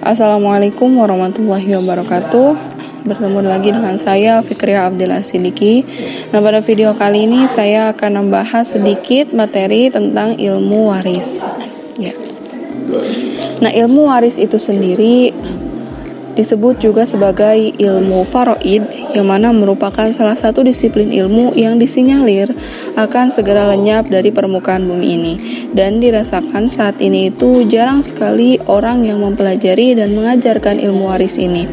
Assalamualaikum warahmatullahi wabarakatuh. Bertemu lagi dengan saya Fikriah Abdillah Sidiki. Nah, pada video kali ini saya akan membahas sedikit materi tentang ilmu waris. Ya. Nah, ilmu waris itu sendiri disebut juga sebagai ilmu faraid, yang mana merupakan salah satu disiplin ilmu yang disinyalir akan segera lenyap dari permukaan bumi ini, dan dirasakan saat ini itu jarang sekali orang yang mempelajari dan mengajarkan ilmu waris ini.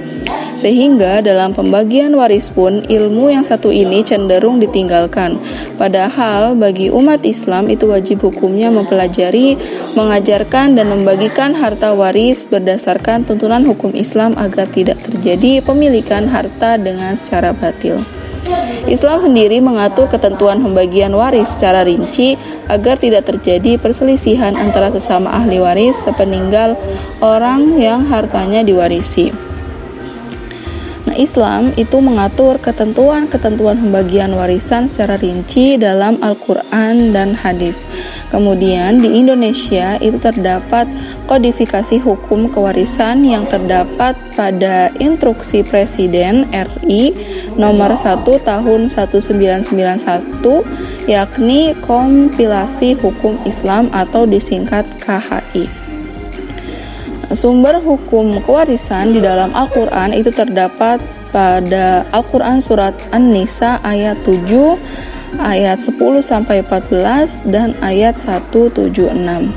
Sehingga dalam pembagian waris pun ilmu yang satu ini cenderung ditinggalkan. Padahal bagi umat Islam itu wajib hukumnya mempelajari, mengajarkan dan membagikan harta waris berdasarkan tuntunan hukum Islam agar tidak terjadi pemilikan harta dengan secara batil. Islam sendiri mengatur ketentuan pembagian waris secara rinci agar tidak terjadi perselisihan antara sesama ahli waris sepeninggal orang yang hartanya diwarisi. Nah, Islam itu mengatur ketentuan-ketentuan pembagian warisan secara rinci dalam Al-Quran dan hadis. Kemudian di Indonesia itu terdapat kodifikasi hukum kewarisan yang terdapat pada Instruksi Presiden RI nomor 1 tahun 1991, yakni Kompilasi Hukum Islam atau disingkat KHI. Sumber hukum kewarisan di dalam Al-Quran itu terdapat pada Al-Quran surat An-Nisa ayat 7, ayat 10-14, dan ayat 176.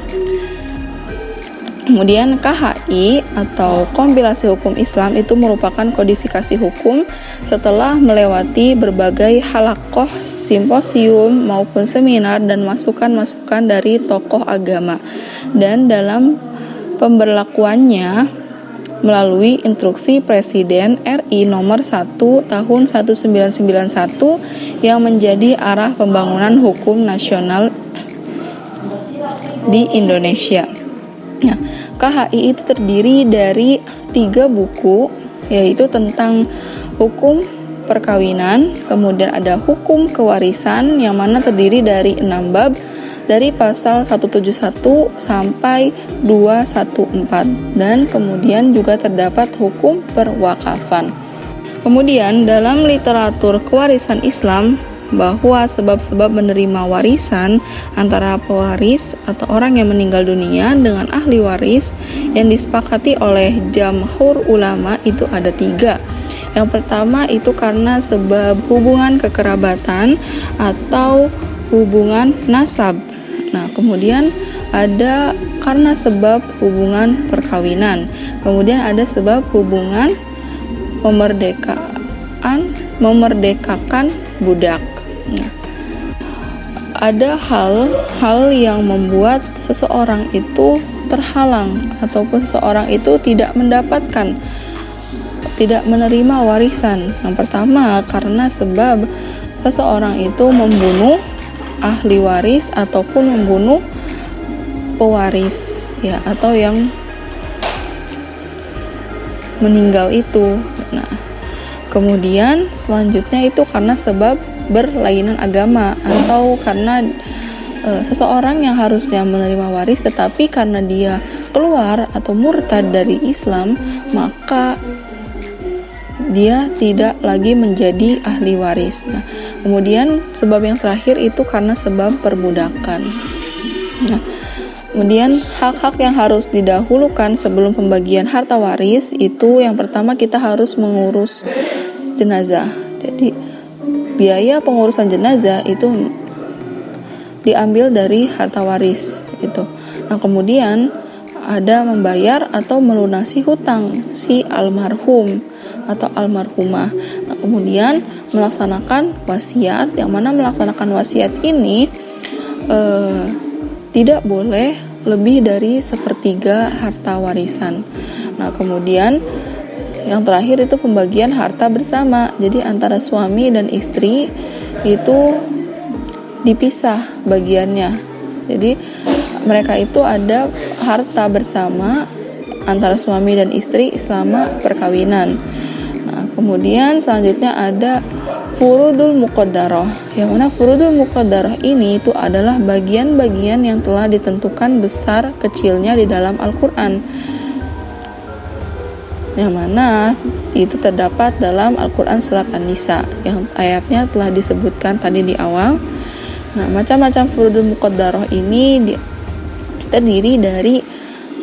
Kemudian KHI atau Kompilasi Hukum Islam itu merupakan kodifikasi hukum setelah melewati berbagai halakoh, simposium maupun seminar dan masukan-masukan dari tokoh agama, dan dalam pemberlakuannya melalui Instruksi Presiden RI nomor 1 tahun 1991 yang menjadi arah pembangunan hukum nasional di Indonesia. Nah, KHI itu terdiri dari 3 buku, yaitu tentang hukum perkawinan, kemudian ada hukum kewarisan yang mana terdiri dari 6 bab dari pasal 171 sampai 214, dan kemudian juga terdapat hukum perwakafan. Kemudian dalam literatur kewarisan Islam bahwa sebab-sebab menerima warisan antara pewaris atau orang yang meninggal dunia dengan ahli waris yang disepakati oleh jamhur ulama itu ada 3. Yang pertama itu karena sebab hubungan kekerabatan atau hubungan nasab. Nah, kemudian ada karena sebab hubungan perkawinan. Kemudian ada sebab hubungan memerdekakan budak. Nah, ada hal-hal yang membuat seseorang itu terhalang ataupun seseorang itu tidak menerima warisan. Yang pertama karena sebab seseorang itu membunuh ahli waris ataupun membunuh pewaris, ya, atau yang meninggal itu. Nah, kemudian selanjutnya itu karena sebab berlainan agama atau karena seseorang yang harusnya menerima waris tetapi karena dia keluar atau murtad dari Islam, maka dia tidak lagi menjadi ahli waris. Nah, kemudian sebab yang terakhir itu karena sebab perbudakan. Nah, kemudian hak-hak yang harus didahulukan sebelum pembagian harta waris itu yang pertama kita harus mengurus jenazah. Jadi biaya pengurusan jenazah itu diambil dari harta waris itu. Nah, kemudian ada membayar atau melunasi hutang si almarhum atau almarhumah. Nah, kemudian melaksanakan wasiat, yang mana melaksanakan wasiat ini tidak boleh lebih dari 1/3 harta warisan. Nah, kemudian yang terakhir itu pembagian harta bersama. Jadi antara suami dan istri itu dipisah bagiannya. Jadi mereka itu ada harta bersama antara suami dan istri selama perkawinan. Nah, kemudian selanjutnya ada furudul muqaddarah, yang mana furudul muqaddarah ini itu adalah bagian-bagian yang telah ditentukan besar kecilnya di dalam Al-Quran. yang mana itu terdapat dalam Al-Quran Surat An-Nisa yang ayatnya telah disebutkan tadi di awal. Nah, macam-macam furudul muqaddarah ini terdiri dari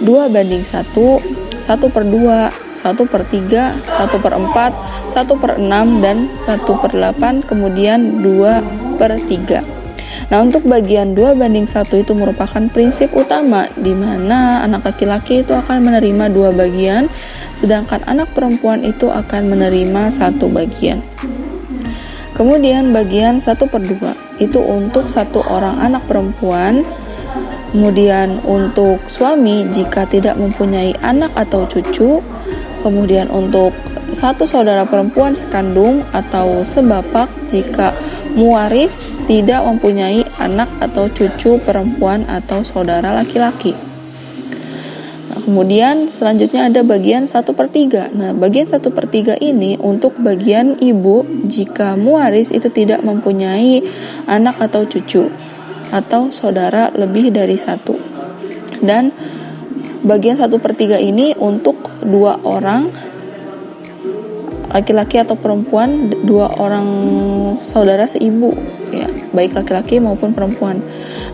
2:1, 1/2, 1/3, 1/4, 1/6, dan 1/8, kemudian 2/3. Nah, untuk bagian 2:1 itu merupakan prinsip utama di mana anak laki-laki itu akan menerima 2 bagian, sedangkan anak perempuan itu akan menerima 1 bagian. Kemudian bagian 1/2 itu untuk 1 orang anak perempuan. Kemudian untuk suami jika tidak mempunyai anak atau cucu. Kemudian untuk 1 saudara perempuan sekandung atau sebapak jika muwaris tidak mempunyai anak atau cucu perempuan atau saudara laki-laki. Nah, kemudian selanjutnya ada bagian 1/3. Nah, bagian 1/3 ini untuk bagian ibu jika muwaris itu tidak mempunyai anak atau cucu atau saudara lebih dari 1. Dan bagian 1/3 ini untuk 2 orang laki-laki atau perempuan, 2 orang saudara seibu, ya, baik laki-laki maupun perempuan.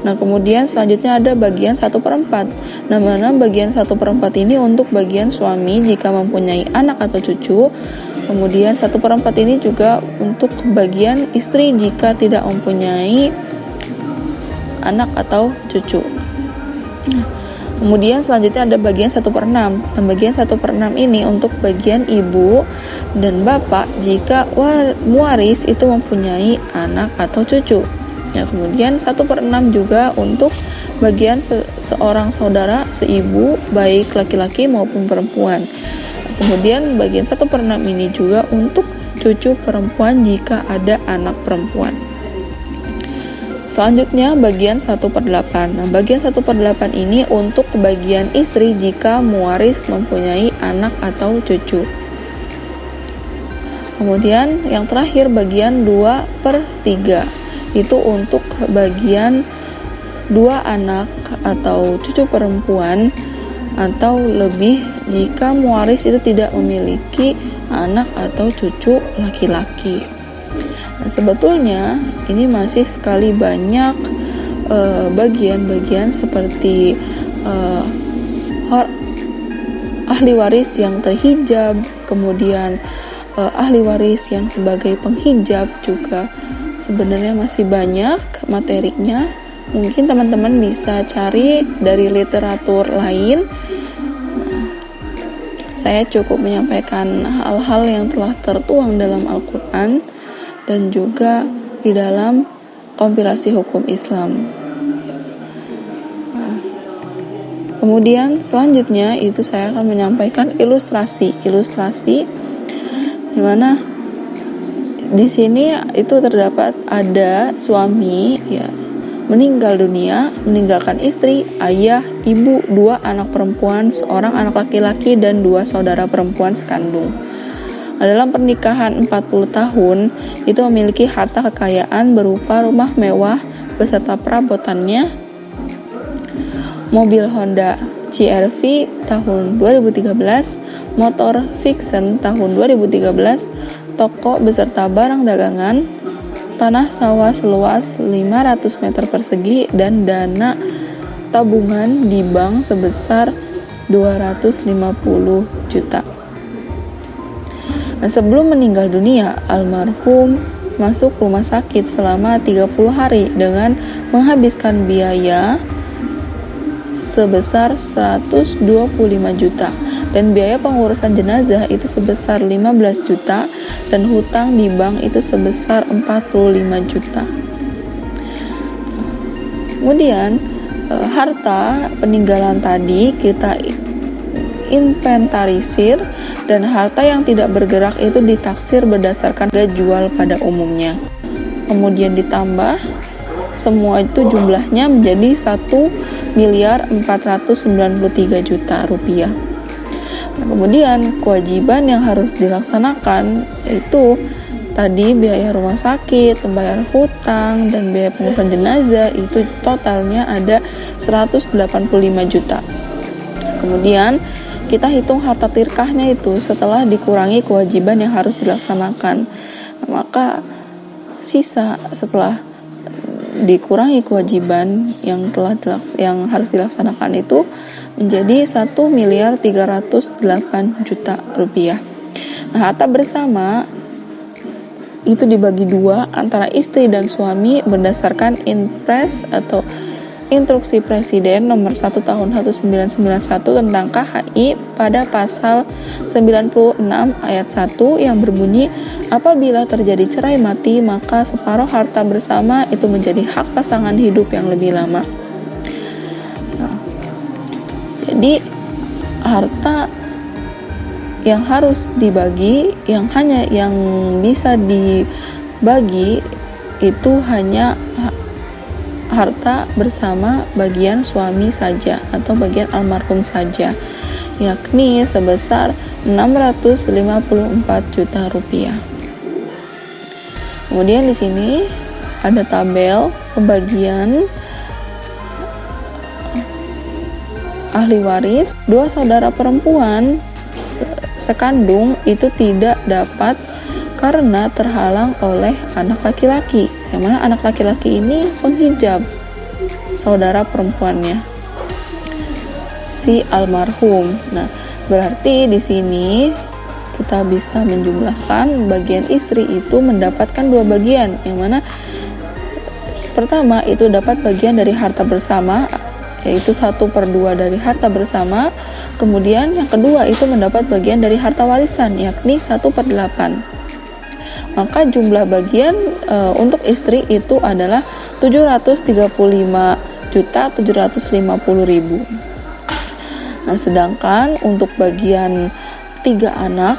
Nah, kemudian selanjutnya ada bagian 1/4. Nah, mana bagian 1/4 ini untuk bagian suami jika mempunyai anak atau cucu. Kemudian 1/4 ini juga untuk bagian istri jika tidak mempunyai anak atau cucu. Kemudian selanjutnya ada bagian 1/6. Dan bagian 1/6 ini untuk bagian ibu dan bapak jika muwaris itu mempunyai anak atau cucu. Ya, kemudian 1/6 juga untuk bagian seorang saudara seibu baik laki-laki maupun perempuan. Kemudian bagian 1/6 ini juga untuk cucu perempuan jika ada anak perempuan. Selanjutnya bagian 1/8. Nah, bagian 1/8 ini untuk bagian istri jika muwaris mempunyai anak atau cucu. Kemudian yang terakhir bagian 2/3. Itu untuk bagian 2 anak atau cucu perempuan atau lebih jika muwaris itu tidak memiliki anak atau cucu laki-laki. Nah, sebetulnya ini masih sekali banyak bagian-bagian seperti ahli waris yang terhijab, kemudian ahli waris yang sebagai penghijab juga sebenarnya masih banyak materinya. Mungkin teman-teman bisa cari dari literatur lain. Saya cukup menyampaikan hal-hal yang telah tertuang dalam Al-Quran dan juga di dalam kompilasi hukum Islam. Kemudian selanjutnya itu saya akan menyampaikan ilustrasi di mana di sini itu terdapat ada suami ya meninggal dunia, meninggalkan istri, ayah, ibu, 2 anak perempuan, 1 anak laki-laki, dan 2 saudara perempuan sekandung. Nah, dalam pernikahan 40 tahun, itu memiliki harta kekayaan berupa rumah mewah beserta perabotannya, mobil Honda CR-V tahun 2013, motor Vixen tahun 2013, toko beserta barang dagangan, tanah sawah seluas 500 meter persegi, dan dana tabungan di bank sebesar 250 juta. Nah, sebelum meninggal dunia, almarhum masuk rumah sakit selama 30 hari dengan menghabiskan biaya sebesar 125 juta dan biaya pengurusan jenazah itu sebesar 15 juta dan hutang di bank itu sebesar 45 juta. Kemudian harta peninggalan tadi kita inventarisir dan harta yang tidak bergerak itu ditaksir berdasarkan harga jual pada umumnya. Kemudian ditambah semua itu jumlahnya menjadi 1.493 juta rupiah. Nah, kemudian kewajiban yang harus dilaksanakan yaitu tadi biaya rumah sakit, membayar hutang, dan biaya pengurusan jenazah itu totalnya ada 185 juta. Kemudian kita hitung harta tirkahnya itu setelah dikurangi kewajiban yang harus dilaksanakan. Nah, maka sisa setelah dikurangi kewajiban yang harus dilaksanakan itu menjadi 1.308.000.000 rupiah. Nah, harta bersama itu dibagi dua antara istri dan suami berdasarkan Inpres atau Instruksi Presiden nomor 1 tahun 1991 tentang KHI pada pasal 96 ayat 1 yang berbunyi, apabila terjadi cerai mati maka separuh harta bersama itu menjadi hak pasangan hidup yang lebih lama. Nah, jadi harta yang harus dibagi, yang bisa dibagi itu hanya harta bersama bagian suami saja atau bagian almarhum saja, yakni sebesar 654 juta rupiah. Kemudian di sini ada tabel pembagian ahli waris. Dua saudara perempuan sekandung itu tidak dapat karena terhalang oleh anak laki-laki, yang mana anak laki-laki ini penghijab saudara perempuannya si almarhum. Nah, berarti di sini kita bisa menjumlahkan bagian istri itu mendapatkan dua bagian, yang mana pertama itu dapat bagian dari harta bersama, yaitu 1/2 dari harta bersama. Kemudian yang kedua itu mendapat bagian dari harta warisan, yakni 1/8. Maka jumlah bagian untuk istri itu adalah 735.750.000. Nah, sedangkan untuk bagian 3 anak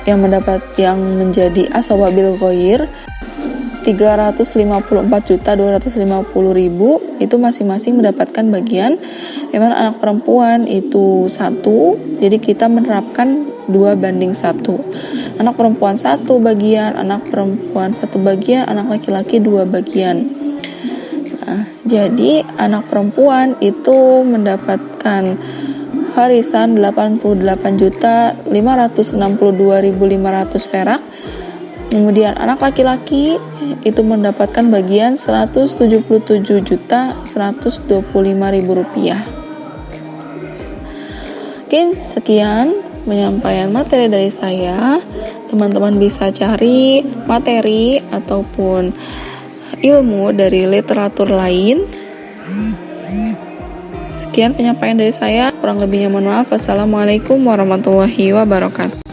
yang menjadi aswabil ghair 354.250.000 itu masing-masing mendapatkan bagian, yang mana anak perempuan itu 1, jadi kita menerapkan 2:1. Anak perempuan 1 bagian, anak perempuan 1 bagian, anak laki-laki 2 bagian. Nah, jadi anak perempuan itu mendapatkan warisan 88.562.500 perak. Kemudian anak laki-laki itu mendapatkan bagian 177.125.000 rupiah. Oke, sekian penyampaian materi dari saya. Teman-teman bisa cari materi ataupun ilmu dari literatur lain. Sekian penyampaian dari saya, kurang lebihnya mohon maaf. Wassalamualaikum warahmatullahi wabarakatuh.